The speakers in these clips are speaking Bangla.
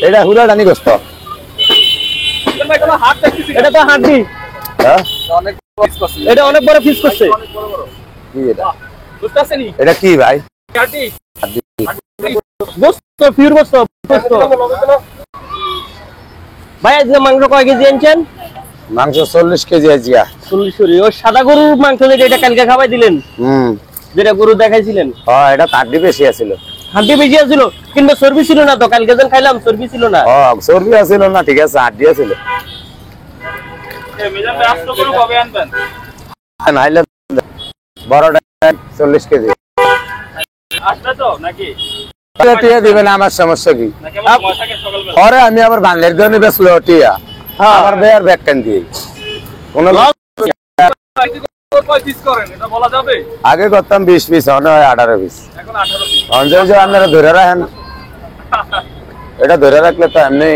এটা হুরা ডানি গোস্ত। এটা তো হাড্ডি। হ্যাঁ এটা অনেক বড় পিস করছে। কি এটা? এটা কি ভাই? গোস্ত পিওর গোস্ত। ভাই আজকে মাংস কয় কেজি আনছেন? মাংস 40 কেজি আজকে। 40 কেজি। ওই সাদা গরুর মাংস যেটা এটা কালকে খাওয়াই দিলেন। যেটা গরু দেখাইছিলেন। হ্যাঁ এটা হাড্ডি বেশি আছিল। হাড্ডি বেশি আছিল কিন্তু চর্বি ছিল না তো, কালকে যখন খাইলাম চর্বি ছিল না। চর্বি আছিল না, ঠিক আছে হাড্ডি আছিল। মিজান ভাই আস্ত গরু কবে আনবেন? নাইলে বড়টা 40 কেজি আসবে তো নাকি? টিয়া দিবেন, আমার সমস্যা কি? পরে আমি আবার বাংলার জন্য বেসলো টিয়া আমার বেয়ার ব্যাগ কেন দিয়ে কোন আগে করতাম 20 পিস, এখন 18 পিস। আপনারা ধরে রাখেন, এটা ধরে রাখলে তো এমনি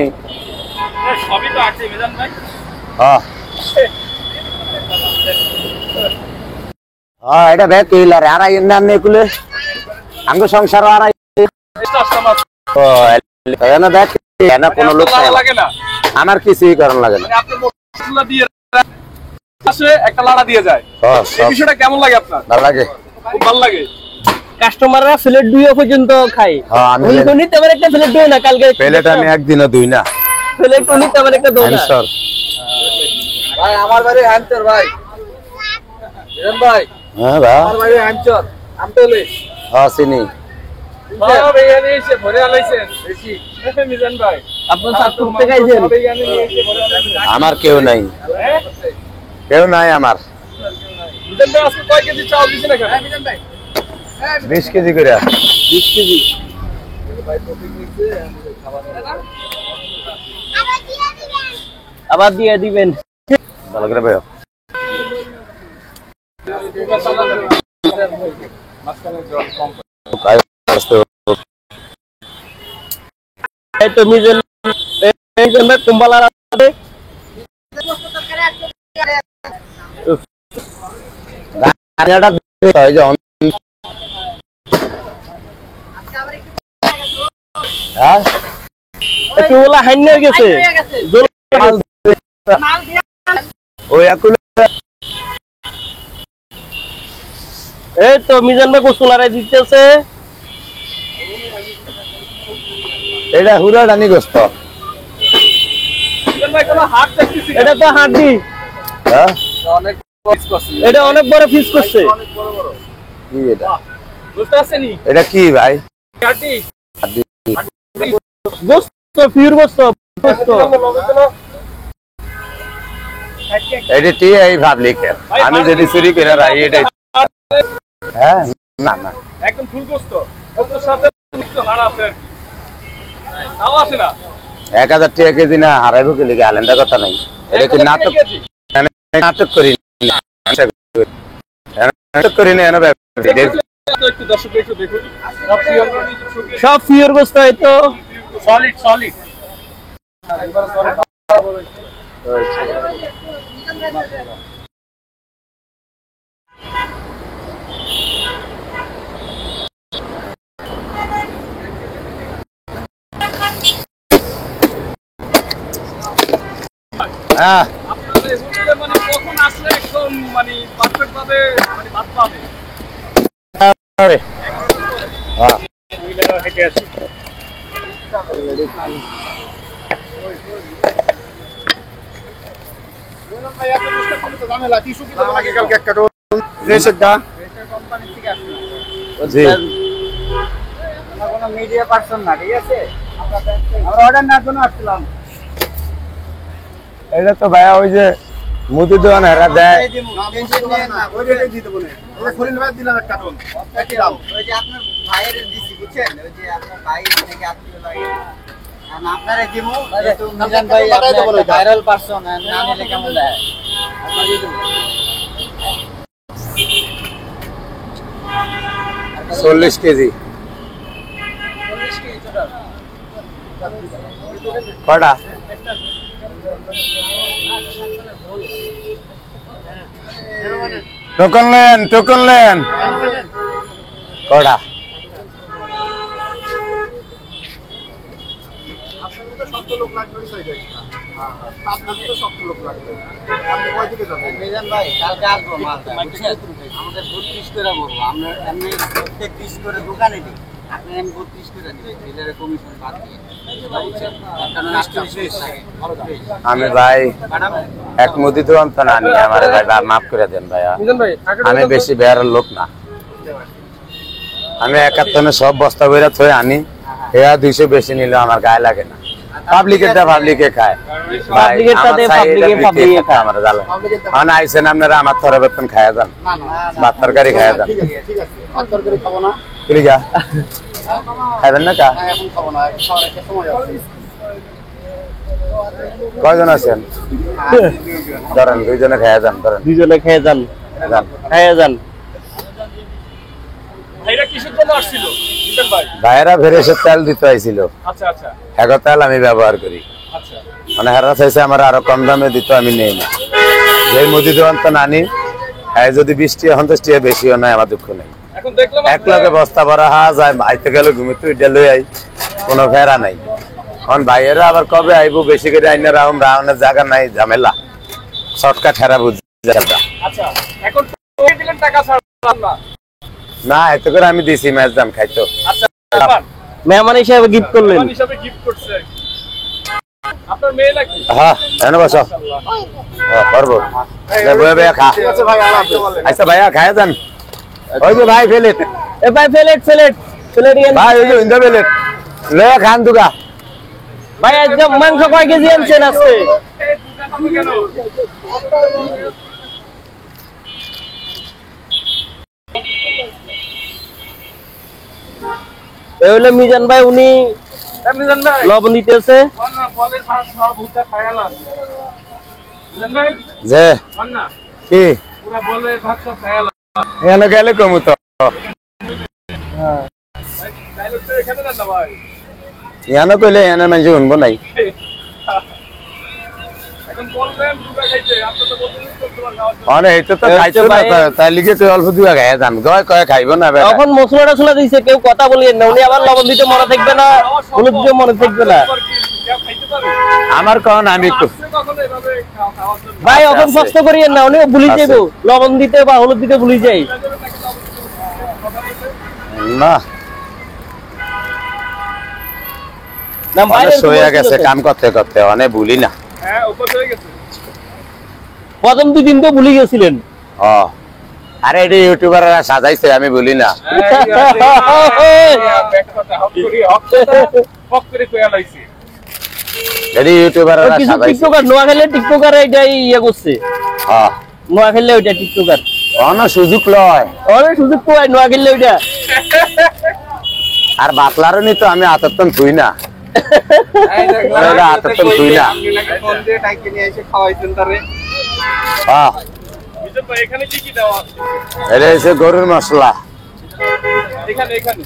এটা ব্যাগ কিলার আড়াই নাম কুলে আঙ্গ সংসার আড়াই কোন লোক আমার কিছুই কারণ লাগে না। একটা লাড়া দিয়ে যায়, এই বিষয়টা কেমন লাগে আপনার? ভালো লাগে, খুব ভালো লাগে। কাস্টমাররা প্লেট দুইও পর্যন্ত খায়। আমি নিতে আমার একটা প্লেট দুই না, কালকে প্লেট আমি একদিনও দুই না। প্লেট নিতে আমার একটা দোনা ভাই আমার বাড়ি হ্যামচর ভাই। বিরান ভাই হ্যাঁ ভাই আমার বাড়ি হ্যামচর আমতলে। হ্যাঁ চিনি। সব এখানে এসে ভরে আলাইছেন বেশি। মিজান ভাই আপনি সব করতে গাইছেন? সব এখানে নিয়ে এসে ভরে আলাইছেন। আমার কেউ নাই, কেউ নাই আমার। মিজান ভাই আজকে কয় কেজি চাল দিছেন এখানে? হ্যাঁ মিজান ভাই 20 কেজি করে। 20 কেজি ভাই টপিক নিচ্ছে খাবার আবার দিয়ে দিবেন। ভালো করে ভাই এই তো মিজান ভাই কুম্বালা আছে। গাড়িটা হয় যে হ্যাঁ একটু ওলা হাইন হয়ে গেছে। ওই একুলে এই তো মিজান ভাই গোসলারে দিতেছে। এটা হুরা ডানি গোস্ত। মিজান ভাই কোন হাত দেখতেছি? এটা তো হাড্ডি। হ্যাঁ অনেক পিস করছে। এটা অনেক বড় পিস করছে। অনেক বড় বড়। কি এটা? বুঝতে পারছেননি? এটা কি ভাই? কাটি গোস্ত পিওর গোস্ত। এটা টি এই ভাবলি কেন আমি যদি চুরি করে রাখি এটা? হ্যাঁ না না একদম ফুল গোস্ত। গোস্তের সাথে একটু হাড় আছে। তাও আছে না। 1000 টাকা কেজি না হারাইবো কি লিগে আলেন্দা কথা নাই। এটা কি নাটক? নাটক করি নাটক করি না এনে একটু দর্শক একটু দেখুন। সব পিওর গোস্ত হয়তো সলিড সলিড। হ্যাঁ মানে কখন আসলে একদম মানে পারফেক্ট ভাবে মানে ভাত পাবে। হ্যাঁ হেঁটে আছে। মিডিয়া পারসন না, ঠিক আছে? আমরা অর্ডার নেওয়ার জন্য আসছিলাম। এটা তো ভাইয়া ওই যে মুদি দোকান হেরা দেয়। ভাইরাল পারসন না নিলে কেমন দেয়? 40 কেজি কটা? টোকন লেন কটা? আপনার তো 7 লোক লাগবে সাইডে আপনার তো 7 লোক লাগবে আপনি কয় দিকে যাবেন মিজান ভাই কালকে আসবো মালটা বুঝছেন আমাদের 32 করে বলবো আমরা এমনি প্রত্যেক 30 করে দোকানে দিই আপনি এমনি 32 করে দিবেন ডিলারের কমিশন বাদ দিয়ে বুঝছেন কারণ 30 থাকে আমি ভাই এক মুদি দোকান তো না নিয়ে আমার ভাই মাফ করে দেন ভাইয়া আমি বেশি বেয়ারের লোক না আমি একাত্তনে সব বস্তা বইরা থয়ে আনি এরা 200 বেশি নিলে আমার গায়ে লাগে না পাবলিকেরটা পাবলিকে খায় ভাই পাবলিকেরটাতে পাবলিকে খায় আমার জালে আন আইছেন আপনারা আমার থরে বেতন খায়া যান ভাত তরকারি খায়া যান ঠিক আছে ভাত তরকারি খাবো না কি যা খাবেন না কা এখন খাবো না খাওয়ার একটা সময় আছে কয়জন আছেন ধরেন দুইজনে খায়া যান ধরেন দুইজনে খেয়ে যান যান খেয়ে যান এটা কিসের জন্য আসছিল মিজান ভাই? ভাইয়েরা ভেরেসের তেল দিতে আইছিল আচ্ছা আচ্ছা এক তেল আমি ব্যবহার করি আচ্ছা মানে হেরা চাইছে আমার আরো কম দামে দিত আমি নেই না যে মুদি দোকান তো নানি হ্যাঁ যদি 20 টাকা 50 টাকা বেশিও নাই আমার দুঃখ নেই এখন দেখলাম এক লাখে বস্তা ভরা যায় আইতে গেলে ঘুমিতে উঠে লই আই কোনো ফেরা নাই এখন ভাইয়েরা আবার কবে আইবো বেশি করে আইনে রাউন্ডের জায়গা নাই ঝামেলা শর্টকাট হেরা বুঝ আচ্ছা এখন তো দিলেন টাকা ছাড়লাম না না এত করে আমি দিছি ম্যাচ দাম খাইতো আচ্ছা আবার মেহমান হিসেবে গিফট করলেন মান হিসাবে গিফট করছে আপনার মেয়ে নাকি হ্যাঁ এনে বসো পারবো বয়ে বয়ে খা ঠিক আছে ভাই আল্লাহ হাফেজ আচ্ছা ভাইয়া খায় যান ওই যে ভাই ফেলেট এ ভাই প্লেট ইয়েন ভাই ওই যে ইন্দা ফেলেট লে খান দুগা ভাই একদম মাংস কয় কেজি আনছেন আজকে এই দুটা খাবো কেন এই হলো মিজান ভাই উনি মিজান ভাই লবণ দিতেছে না বলে সব ভুট্টা খায় না মিজান ভাই যে না কি পুরা বলে ভাত সব খায় না এনে গেলে কমু তো ডায়লগটা এখানে না ভাই এনে কইলে এনে মানুষ শুনবো নাই এখন বলবেন দুটা খাইতে আপনি তো বলছেন তোমার খাওয়ার জন্য আরে এটা তো খাইতো না তাই লিখে তুই অল্প দুয়া খায় যান গয় কয় খাইবো না বেটা তখন মশলাটা ছুলা দিয়েছে কেউ কথা বলিয়েন না উনি আবার লবণ দিতে মনে থাকবে না হলুদ দিয়ে মনে থাকবে না আবার কি কেউ খাইতে পারে আমার কোন আমি একটু আপনি কখনো এভাবে খাওয়ার জন্য ভাই এখন কষ্ট করিয়েন না উনি ভুলি আছে। যাবো লবণ দিতে বা হলুদ দিতে ভুলি যাই না না বাইরে অনেক হয়ে গেছে কাম করতে করতে অনেক ভুলি না হ্যাঁ উপর হয়ে গেছে প্রথম 2 দিন তো ভুলি গেছিলেন ও আরে এটা ইউটিউবাররা সাজাইছে আমি বলি না এটা ইউটিউবাররা কিছু সাজাইছে টিকটকার নোয়াখালী টিকটকার এটাই ইয়ে করছে হ্যাঁ নোয়াখালী ওইটা টিকটকার অন সুযোগ লয় অনেক সুযোগ পায় নোয়াখালী ওইটা আর বাতলারও নি তো আমি আততন থুই না আততন থুই না ফোন দিয়ে টাইকে নিয়ে এসে খাওয়াইছেন তারে হ্যাঁ এখানে কি কি দেওয়া আছে? এটা হচ্ছে গরুর মশলা এখানে এখানে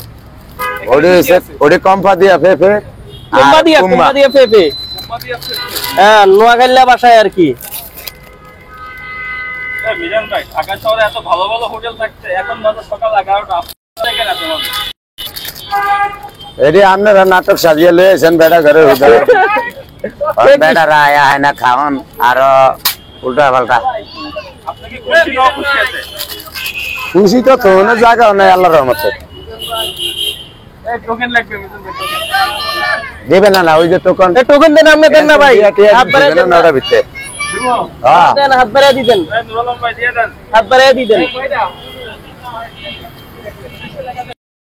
ওটি হচ্ছে ওটি কম্পা দিয়া ফেফে কুম্বা দিয়া পেপে উপাধি আছে হ্যাঁ নোয়াখালী বাসায় আর কি মিজান ভাই ঢাকা শহরে এত ভালো ভালো হোটেল থাকতে এখন বাজে সকাল 11টা আপনাদের এত ভালো এটি আপনারা নাটক সাজিয়ে লয়েছেন বেটা ঘরে ভিতরে বেটারা আয়া হয় না খাওয়ান আরো উল্টা পাল্টা আপনি কি খুশি না খুশি আছে খুশি তো কোনো জায়গা নাই আল্লাহর রহমতে এই টোকেন লাগবে মিজান ভাই token। দেবে না না ওই যে টোকন টোকেন দেন আপনি দেন না ভাই হাত বাড়ায় দেন না। নটা ভিতরে দিব হ্যাঁ দেন হাত বাড়ায় দিতেন এই নুরুল আলম ভাই দিয়ে দেন হাত বাড়ায় দিতেন এই কয়টা